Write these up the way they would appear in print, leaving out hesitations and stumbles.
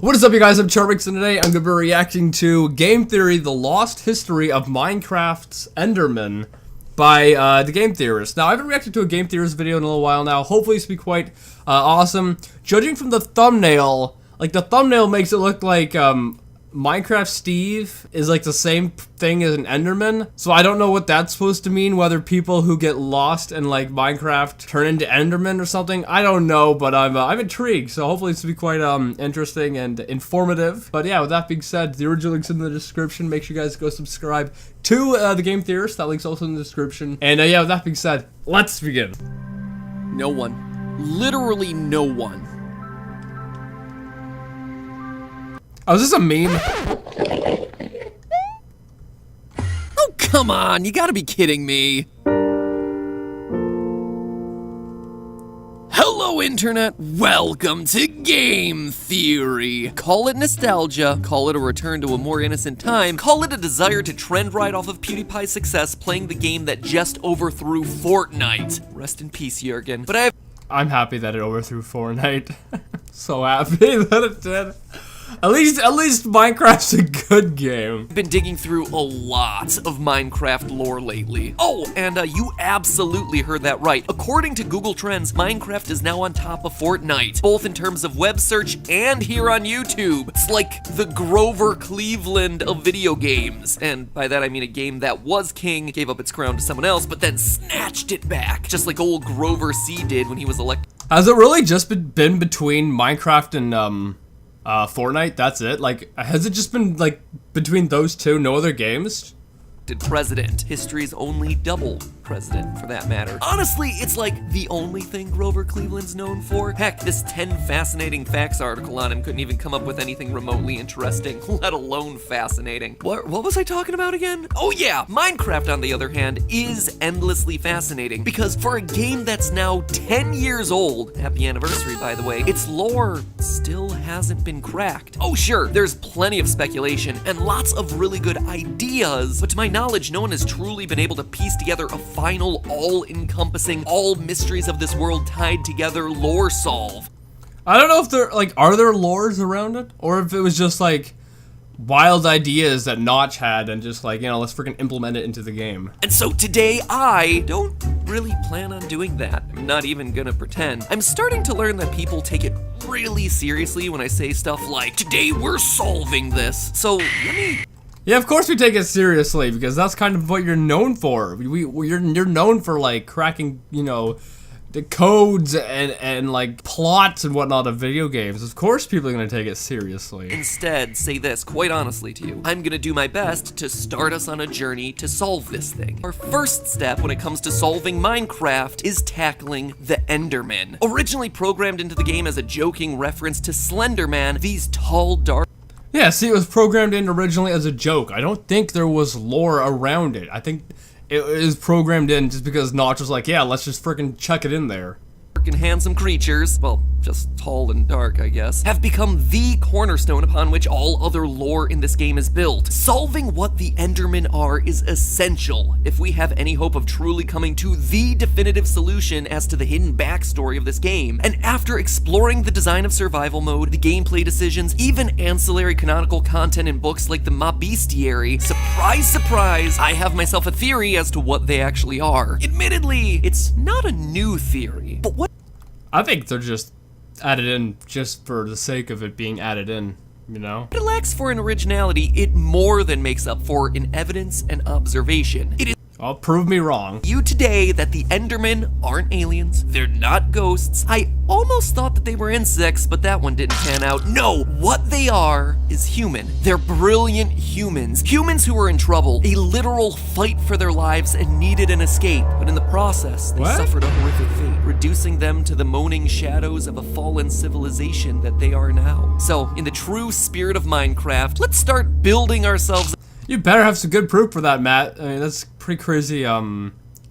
What is up, you guys? I'm Charmx, and today I'm going to be reacting to Game Theory, The Lost History of Minecraft's Enderman by the Game Theorist. Now, I haven't reacted to a Game Theorist video in a little while now. Hopefully this will be quite awesome. Judging from the thumbnail, like, the thumbnail makes it look like Minecraft Steve is like the same thing as an Enderman. So I don't know what that's supposed to mean, whether people who get lost in like Minecraft turn into Enderman or something. I don't know, but I'm intrigued. So hopefully this will be quite interesting and informative. But yeah, with that being said, the original link's in the description. Make sure you guys go subscribe to the Game Theorist. That link's also in the description. And yeah, with that being said, let's begin. No one. Literally no one. Oh, is this a meme? Oh, come on, you gotta be kidding me. Hello, Internet. Welcome to Game Theory. Call it nostalgia, call it a return to a more innocent time, call it a desire to trend right off of PewDiePie's success playing the game that just overthrew Fortnite. Rest in peace, Jurgen. But I'm happy that it overthrew Fortnite. So happy that it did. At least Minecraft's a good game. I've been digging through a lot of Minecraft lore lately. Oh, and you absolutely heard that right. According to Google Trends, Minecraft is now on top of Fortnite, both in terms of web search and here on YouTube. It's like the Grover Cleveland of video games. And by that I mean a game that was king, gave up its crown to someone else, but then snatched it back, just like old Grover C did when he was elected. Has it really just been between Minecraft and Fortnite? That's it? Like, has it just been like between those two, no other games? President. History's only double president, for that matter. Honestly, it's like the only thing Grover Cleveland's known for. Heck, this 10 fascinating facts article on him couldn't even come up with anything remotely interesting, let alone fascinating. What was I talking about again? Oh yeah, Minecraft, on the other hand, is endlessly fascinating, because for a game that's now 10 years old, happy anniversary by the way, its lore still hasn't been cracked. Oh sure, there's plenty of speculation and lots of really good ideas, but to my knowledge, no one has truly been able to piece together a final, all-encompassing, all mysteries of this world tied together lore solve. I don't know if there, like, are there lores around it? Or if it was just, like, wild ideas that Notch had and just, like, you know, let's freaking implement it into the game. And so today, I don't really plan on doing that. I'm not even gonna pretend. I'm starting to learn that people take it really seriously when I say stuff like, today we're solving this. So, let me... Yeah, of course we take it seriously, because that's kind of what you're known for. You're known for, like, cracking, you know, the codes and like plots and whatnot of video games. Of course people are gonna take it seriously. Instead, say this quite honestly to you. I'm gonna do my best to start us on a journey to solve this thing. Our first step when it comes to solving Minecraft is tackling the Enderman. Originally programmed into the game as a joking reference to Slenderman, these tall, dark... Yeah, see, it was programmed in originally as a joke. I don't think there was lore around it. I think it was programmed in just because Notch was like, yeah, let's just freaking chuck it in there. And handsome creatures, well, just tall and dark, I guess, have become the cornerstone upon which all other lore in this game is built. Solving what the Endermen are is essential if we have any hope of truly coming to the definitive solution as to the hidden backstory of this game. And after exploring the design of survival mode, the gameplay decisions, even ancillary canonical content in books like the Mob Bestiary, surprise, surprise, I have myself a theory as to what they actually are. Admittedly, it's not a new theory, but what I think they're just added in just for the sake of it being added in, you know? it lacks for an originality, it more than makes up for in evidence and observation. It is Oh, prove me wrong. you today that the Endermen aren't aliens, they're not ghosts. I almost thought that they were insects, but that one didn't pan out. No, what they are is human. They're brilliant humans. Humans who were in trouble, a literal fight for their lives and needed an escape. But in the process, they What? suffered a horrific fate, reducing them to the moaning shadows of a fallen civilization that they are now. So, in the true spirit of Minecraft, let's start building ourselves. You better have some good proof for that, Matt. I mean, that's a pretty crazy,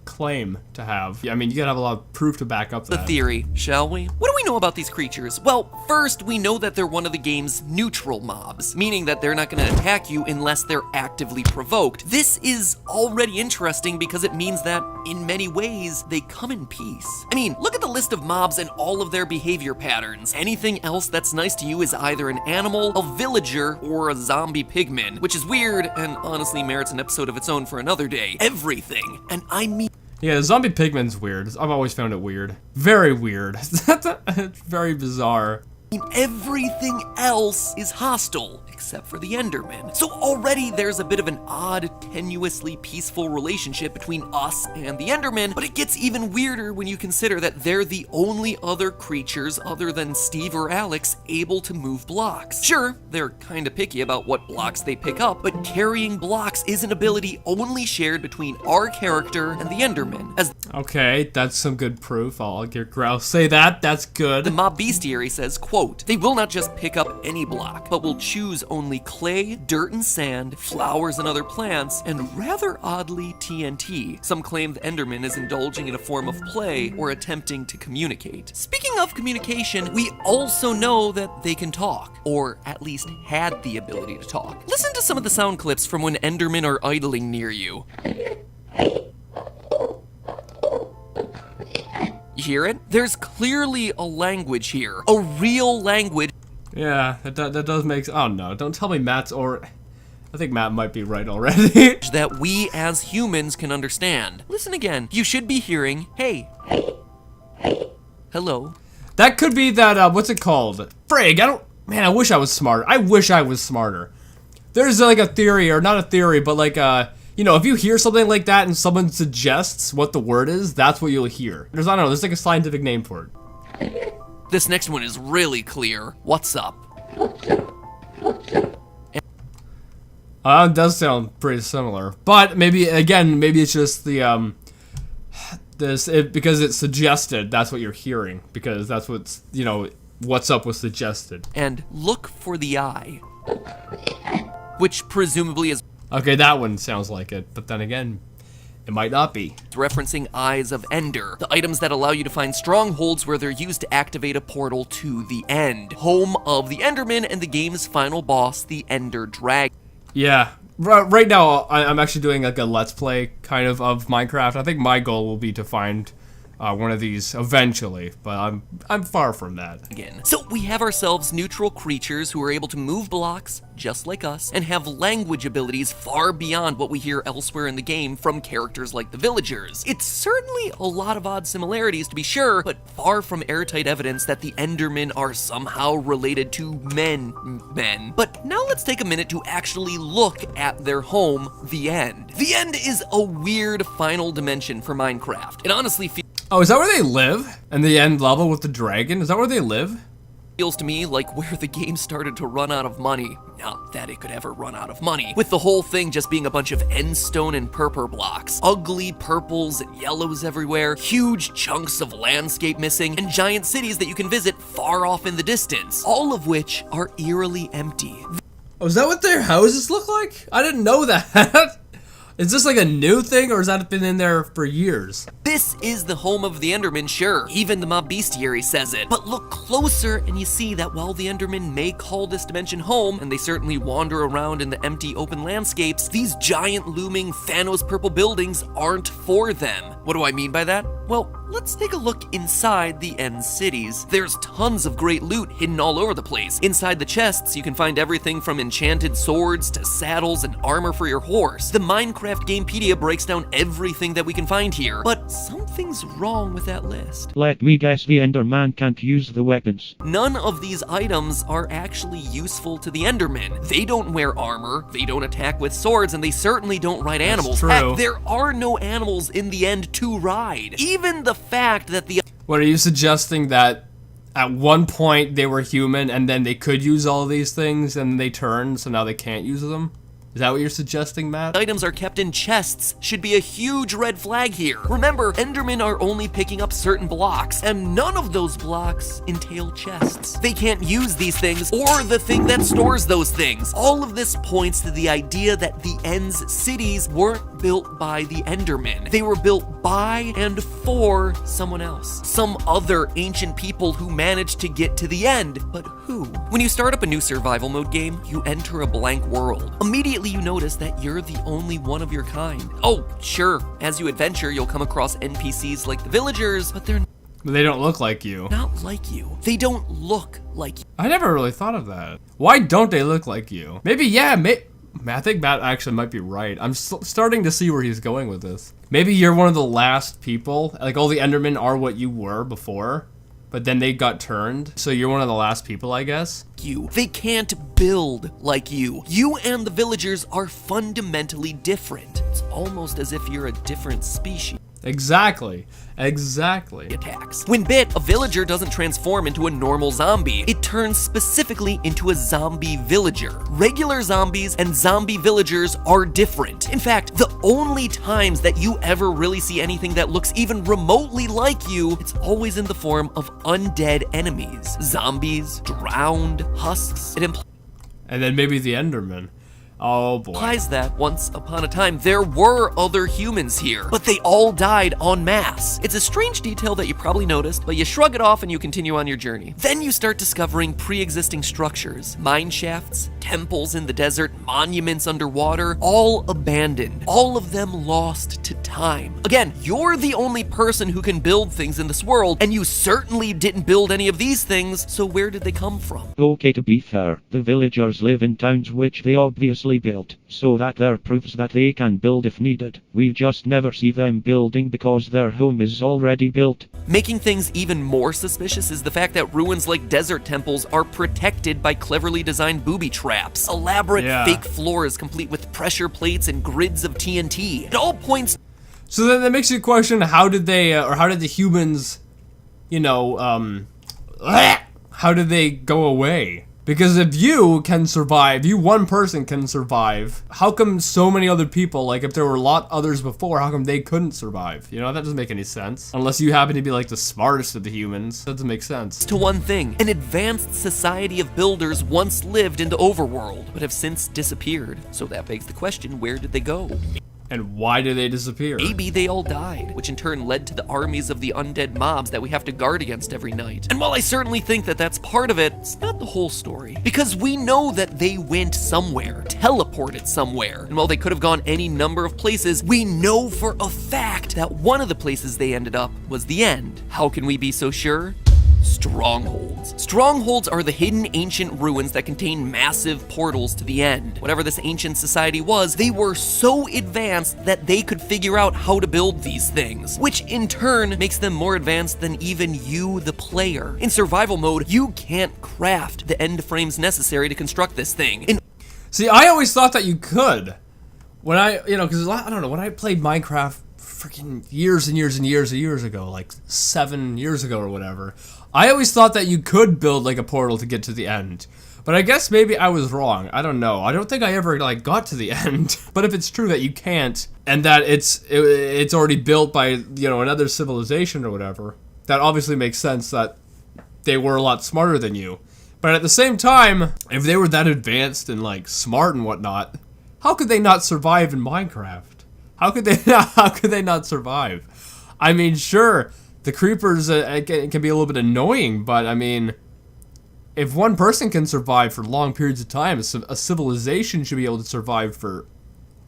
claim to have. I mean, you gotta have a lot of proof to back up The that. theory, shall we? What do we know about these creatures? Well, first, we know that they're one of the game's neutral mobs, meaning that they're not going to attack you unless they're actively provoked. This is already interesting because it means that, in many ways, they come in peace. I mean, look at the list of mobs and all of their behavior patterns. Anything else that's nice to you is either an animal, a villager, or a zombie pigman, which is weird and honestly merits an episode of its own for another day. Everything. And I mean... Yeah, the zombie pigman's weird. I've always found it weird. Very weird. It's very bizarre. Everything else is hostile, except for the Enderman. So already there's a bit of an odd, tenuously peaceful relationship between us and the Enderman, but it gets even weirder when you consider that they're the only other creatures other than Steve or Alex able to move blocks. Sure, they're kinda picky about what blocks they pick up, but carrying blocks is an ability only shared between our character and the Enderman. As okay, that's some good proof. I'll say that. That's good. the mob bestiary says, quote, they will not just pick up any block, but will choose only clay, dirt and sand, flowers and other plants, and rather oddly, TNT. Some claim the Enderman is indulging in a form of play or attempting to communicate. Speaking of communication, we also know that they can talk, or at least had the ability to talk. Listen to some of the sound clips from when Endermen are idling near you. You hear it? There's clearly a language here. A real language. Yeah, that does make... Oh no, don't tell me Matt's or... I think Matt might be right already. that we as humans can understand. Listen again. You should be hearing, hey. Hello. That could be that, what's it called? Frig, man, I wish I was smarter. I wish I was smarter. There's like a theory, or not a theory, but like, you know, if you hear something like that and someone suggests what the word is, that's what you'll hear. I don't know, there's like a scientific name for it. This next one is really clear. What's up? It does sound pretty similar. But maybe, again, maybe it's just the, because it's suggested, that's what you're hearing. Because that's what's, you know, what's up was suggested. And look for the eye. Which presumably is... Okay, that one sounds like it, but then again, it might not be. Referencing Eyes of Ender, the items that allow you to find strongholds where they're used to activate a portal to the end, home of the Enderman and the game's final boss, the Ender Dragon. Yeah, right now I'm actually doing like a Let's Play kind of Minecraft. I think my goal will be to find one of these eventually, but I'm far from that. Again. So we have ourselves neutral creatures who are able to move blocks, just like us, and have language abilities far beyond what we hear elsewhere in the game from characters like the villagers. It's certainly a lot of odd similarities to be sure, but far from airtight evidence that the Endermen are somehow related to men. But now let's take a minute to actually look at their home, the End. The End is a weird final dimension for Minecraft. It honestly Oh, is that where they live? In the end level with the dragon? Is that where they live? feels to me like where the game started to run out of money. Not that it could ever run out of money. With the whole thing just being a bunch of end stone and purple blocks. Ugly purples and yellows everywhere, huge chunks of landscape missing, and giant cities that you can visit far off in the distance. All of which are eerily empty. Oh, is that what their houses look like? I didn't know that. Is this like a new thing, or has that been in there for years? This is the home of the Enderman, sure. Even the mob bestiary says it. But look closer and you see that while the Enderman may call this dimension home, and they certainly wander around in the empty open landscapes, these giant looming Thanos purple buildings aren't for them. What do I mean by that? Well, let's take a look inside the End cities. There's tons of great loot hidden all over the place. Inside the chests, you can find everything from enchanted swords to saddles and armor for your horse. The Minecraft Gamepedia breaks down everything that we can find here, but something's wrong with that list. Let me guess, the Enderman can't use the weapons. None of these items are actually useful to the Endermen. They don't wear armor, they don't attack with swords, and they certainly don't ride animals. True. Heck, there are no animals in the End to ride. Even the fact that the... What, are you suggesting that at one point they were human and then they could use all these things and they turned, so now they can't use them? Is that what you're suggesting, Matt? Items are kept in chests should be a huge red flag here. Remember, Endermen are only picking up certain blocks, and none of those blocks entail chests. They can't use these things or the thing that stores those things. All of this points to the idea that the End's cities weren't built by the Enderman. They were built by and for someone else. Some other ancient people who managed to get to the end. But who? When you start up a new survival mode game, you enter a blank world. Immediately you notice that you're the only one of your kind. Oh, sure, as you adventure, you'll come across NPCs like the villagers, but they're They don't look like you. not like you. They don't look like you. I never really thought of that. Why don't they look like you? Maybe, yeah, I think Matt actually might be right. I'm starting to see where he's going with this. Maybe you're one of the last people. Like, all the Endermen are what you were before, but then they got turned. So you're one of the last people, I guess? They can't build like you. You and the villagers are fundamentally different. It's almost as if you're a different species. Exactly. Attacks. When bit, a villager doesn't transform into a normal zombie. It turns specifically into a zombie villager. Regular zombies and zombie villagers are different. In fact, the only times that you ever really see anything that looks even remotely like you, it's always in the form of undead enemies. Zombies, drowned, husks. It And then maybe the Enderman. Oh boy. implies that once upon a time there were other humans here, but they all died en masse. It's a strange detail that you probably noticed, but you shrug it off and you continue on your journey. Then you start discovering pre-existing structures, mine shafts, temples in the desert, monuments underwater, all abandoned, all of them lost to time. Again, you're the only person who can build things in this world, and you certainly didn't build any of these things, so where did they come from? Okay, to be fair, the villagers live in towns which they obviously built, so that there proves that they can build if needed. We just never see them building because their home is already built. Making things even more suspicious is the fact that ruins like desert temples are protected by cleverly designed booby traps. Elaborate fake floors complete with pressure plates and grids of TNT. It all points. So then that makes you question, how did they, or how did the humans, how did they go away? Because if you can survive, you one person can survive, how come so many other people, like if there were a lot others before, how come they couldn't survive? You know, that doesn't make any sense. Unless you happen to be like the smartest of the humans. That doesn't make sense. To one thing, an advanced society of builders once lived in the overworld, but have since disappeared. So that begs the question, where did they go? And why did they disappear? Maybe they all died, which in turn led to the armies of the undead mobs that we have to guard against every night. And while I certainly think that that's part of it, it's not the whole story. Because we know that they went somewhere, teleported somewhere. And while they could have gone any number of places, we know for a fact that one of the places they ended up was the end. How can we be so sure? Strongholds. Strongholds are the hidden ancient ruins that contain massive portals to the end. Whatever this ancient society was, they were so advanced that they could figure out how to build these things, which in turn makes them more advanced than even you, the player. In survival mode, you can't craft the end frames necessary to construct this thing. See, I always thought that you could. When because I don't know, when I played Minecraft freaking years and years ago, like 7 years ago or whatever, I always thought that you could build like a portal to get to the end. But I guess maybe I was wrong. I don't know. I don't think I ever like got to the end. But if it's true that you can't, and that it's already built by, another civilization or whatever, that obviously makes sense that they were a lot smarter than you. But at the same time, if they were that advanced and like smart and whatnot, how could they not survive in Minecraft? How could they not survive? I mean, sure, the creepers can be a little bit annoying, but I mean, if one person can survive for long periods of time, a civilization should be able to survive for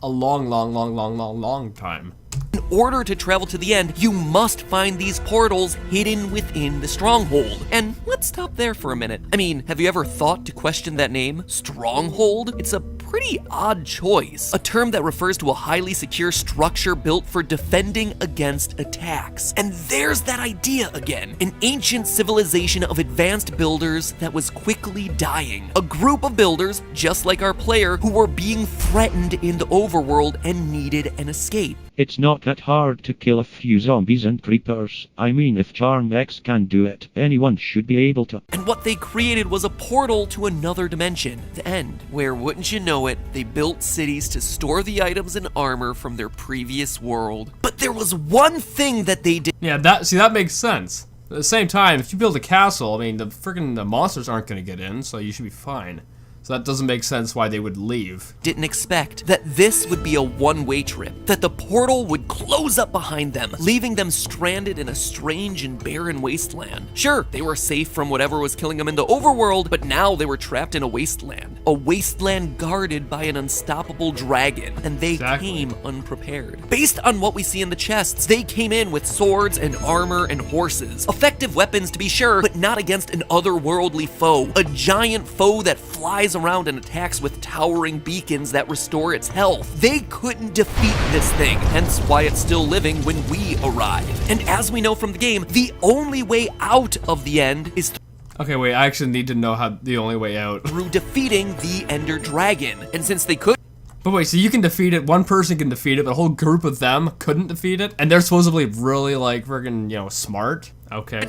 a long time. In order to travel to the end, you must find these portals hidden within the stronghold. And let's stop there for a minute. I mean, have you ever thought to question that name? Stronghold? It's a pretty odd choice. A term that refers to a highly secure structure built for defending against attacks. And there's that idea again. An ancient civilization of advanced builders that was quickly dying. A group of builders, just like our player, who were being threatened in the overworld and needed an escape. It's not that hard to kill a few zombies and creepers. I mean, if Charmx can do it, anyone should be able to. And what they created was a portal to another dimension, the end, where, wouldn't you know it, they built cities to store the items and armor from their previous world. But there was one thing that they did. Yeah, that makes sense. At the same time, if you build a castle, I mean, the monsters aren't going to get in, so you should be fine. So that doesn't make sense why they would leave. Didn't expect that this would be a one-way trip, that the portal would close up behind them, leaving them stranded in a strange and barren wasteland. Sure, they were safe from whatever was killing them in the overworld, but now they were trapped in a wasteland guarded by an unstoppable dragon, and they came unprepared. Based on what we see in the chests, they came in with swords and armor and horses. Effective weapons to be sure, but not against an otherworldly foe, a giant foe that flies around and attacks with towering beacons that restore its health. They couldn't defeat this thing, hence why it's still living when we arrive. And as we know from the game, the only way out of the end is Okay, wait, I actually need to know how the only way out. through defeating the Ender Dragon. And since they could But wait, so you can defeat it, one person can defeat it, but a whole group of them couldn't defeat it? And they're supposedly really, like, friggin', you know, smart? Okay.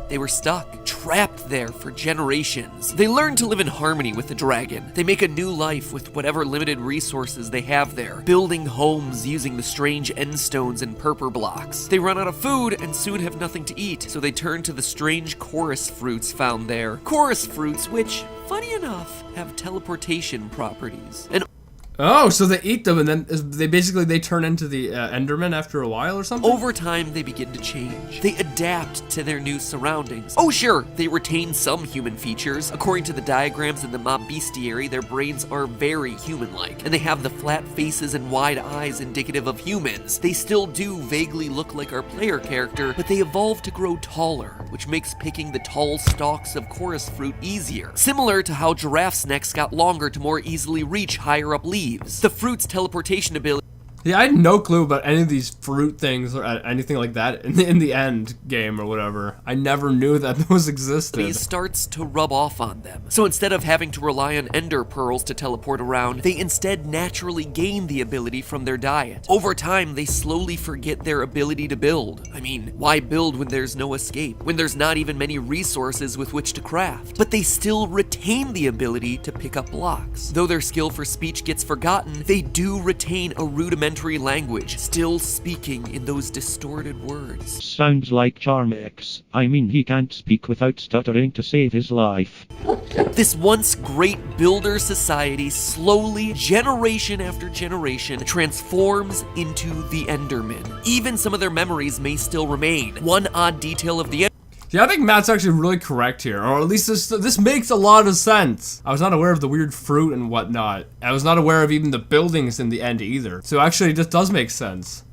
they were stuck, trapped there for generations. They learn to live in harmony with the dragon. They make a new life with whatever limited resources they have there, building homes using the strange end stones and purpur blocks. They run out of food and soon have nothing to eat, so they turn to the strange chorus fruits found there. Chorus fruits, which, funny enough, have teleportation properties. And Oh, so they eat them and then they turn into the Enderman after a while or something? over time, they begin to change. They adapt to their new surroundings. Oh sure, they retain some human features. According to the diagrams in the mob bestiary, their brains are very human-like, and they have the flat faces and wide eyes indicative of humans. They still do vaguely look like our player character, but they evolve to grow taller, which makes picking the tall stalks of chorus fruit easier. Similar to how giraffes' necks got longer to more easily reach higher up leaves. The fruit's teleportation ability Yeah, I had no clue about any of these fruit things or anything like that in the end game or whatever. I never knew that those existed. starts to rub off on them. So instead of having to rely on ender pearls to teleport around, they instead naturally gain the ability from their diet. Over time, they slowly forget their ability to build. I mean, why build when there's no escape, when there's not even many resources with which to craft? But they still retain the ability to pick up blocks. Though their skill for speech gets forgotten, they do retain a rudimentary language, still speaking in those distorted words. Sounds like Charmx. I mean, he can't speak without stuttering to save his life. This once great builder society slowly, generation after generation, transforms into the Enderman. Even some of their memories may still remain. One odd detail of the Yeah, I think Matt's actually really correct here, or at least this makes a lot of sense. I was not aware of the weird fruit and whatnot. I was not aware of even the buildings in the end either. So actually, this does make sense.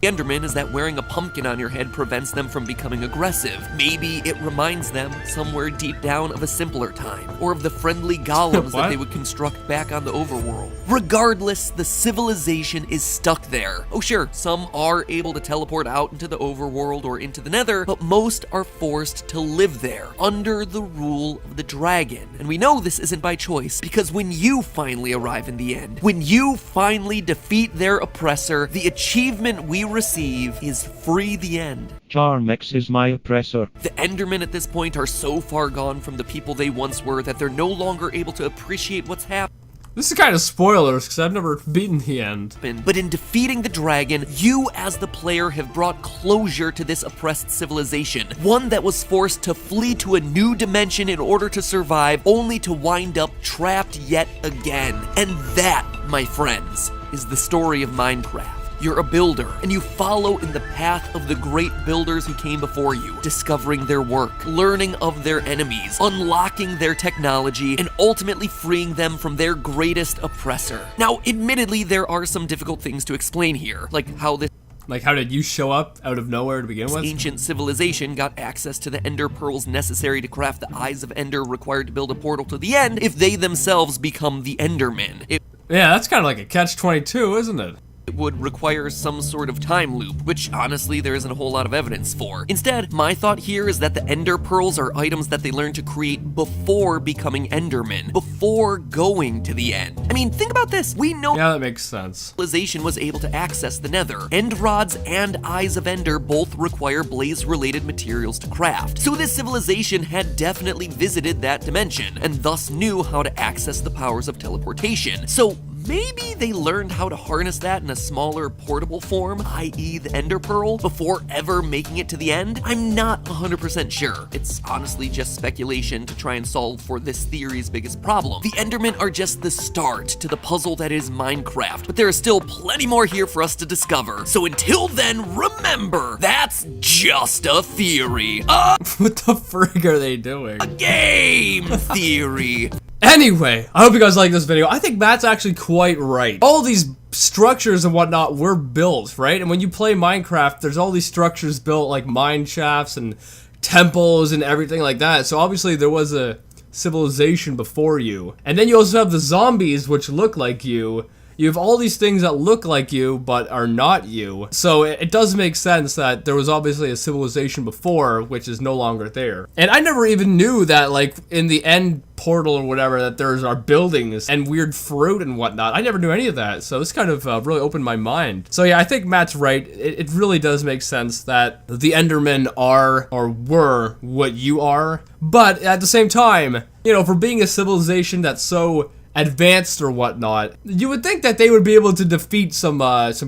Enderman is that wearing a pumpkin on your head prevents them from becoming aggressive. Maybe it reminds them, somewhere deep down, of a simpler time, or of the friendly golems that they would construct back on the overworld. Regardless, the civilization is stuck there. Oh sure, some are able to teleport out into the overworld or into the nether, but most are forced to live there, under the rule of the dragon. And we know this isn't by choice, because when you finally arrive in the end, when you finally defeat their oppressor, the achievement we receive is free the end. Charmx is my oppressor. The Endermen at this point are so far gone from the people they once were that they're no longer able to appreciate what's happening. This is kind of spoilers, because I've never beaten the end. But in defeating the dragon, you as the player have brought closure to this oppressed civilization. One that was forced to flee to a new dimension in order to survive, only to wind up trapped yet again. And that, my friends, is the story of Minecraft. You're a builder, and you follow in the path of the great builders who came before you, discovering their work, learning of their enemies, unlocking their technology, and ultimately freeing them from their greatest oppressor. Now, admittedly, there are some difficult things to explain here, like how this Like, how did you show up out of nowhere to begin with? ancient civilization got access to the ender pearls necessary to craft the Eyes of Ender required to build a portal to the end if they themselves become the Endermen. Yeah, that's kind of like a catch-22, isn't it? It would require some sort of time loop, which honestly there isn't a whole lot of evidence for. Instead, my thought here is that the Ender Pearls are items that they learn to create before becoming Endermen, before going to the end. I mean, think about this. We know Yeah, that makes sense. civilization was able to access the Nether. End rods and Eyes of Ender both require blaze-related materials to craft. So this civilization had definitely visited that dimension, and thus knew how to access the powers of teleportation. So maybe they learned how to harness that in a smaller, portable form, i.e. the Ender Pearl, before ever making it to the end? I'm not 100% sure. It's honestly just speculation to try and solve for this theory's biggest problem. The Endermen are just the start to the puzzle that is Minecraft, but there is still plenty more here for us to discover. So until then, remember, that's just a theory. What the frig are they doing? A game theory. Anyway, I hope you guys like this video. I think Matt's actually quite right. All these structures and whatnot were built, right? And when you play Minecraft, there's all these structures built, like mine shafts and temples and everything like that. So obviously there was a civilization before you. And then you also have the zombies, which look like you. You have all these things that look like you, but are not you. So it does make sense that there was obviously a civilization before, which is no longer there. And I never even knew that, like, in the end portal or whatever, that there's our buildings and weird fruit and whatnot. I never knew any of that. So this kind of really opened my mind. So yeah, I think Matt's right. It really does make sense that the Endermen are, or were, what you are. But at the same time, you know, for being a civilization that's so advanced or whatnot, you would think that they would be able to defeat some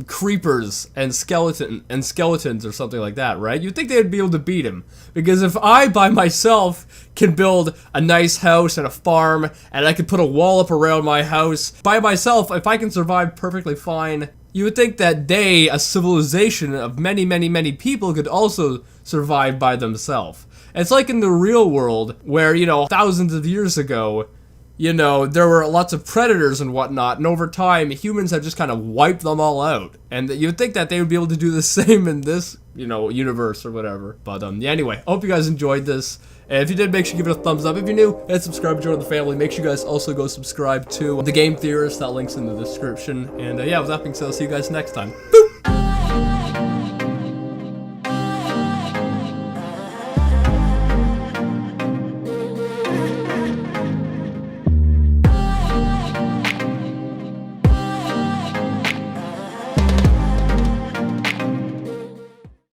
creepers and skeletons or something like that, right? You'd think they would be able to beat him, because if I by myself can build a nice house and a farm, and I could put a wall up around my house by myself, if I can survive perfectly fine, you would think that they, a civilization of many, many, many people, could also survive by themselves. It's like in the real world, where, you know, thousands of years ago, you know, there were lots of predators and whatnot, and over time, humans have just kind of wiped them all out. And you'd think that they would be able to do the same in this, you know, universe or whatever. But, yeah, anyway, I hope you guys enjoyed this. And if you did, make sure you give it a thumbs up. If you're new, hit subscribe and join the family. Make sure you guys also go subscribe to The Game Theorist. That link's in the description. And, yeah, with that being said, I'll see you guys next time.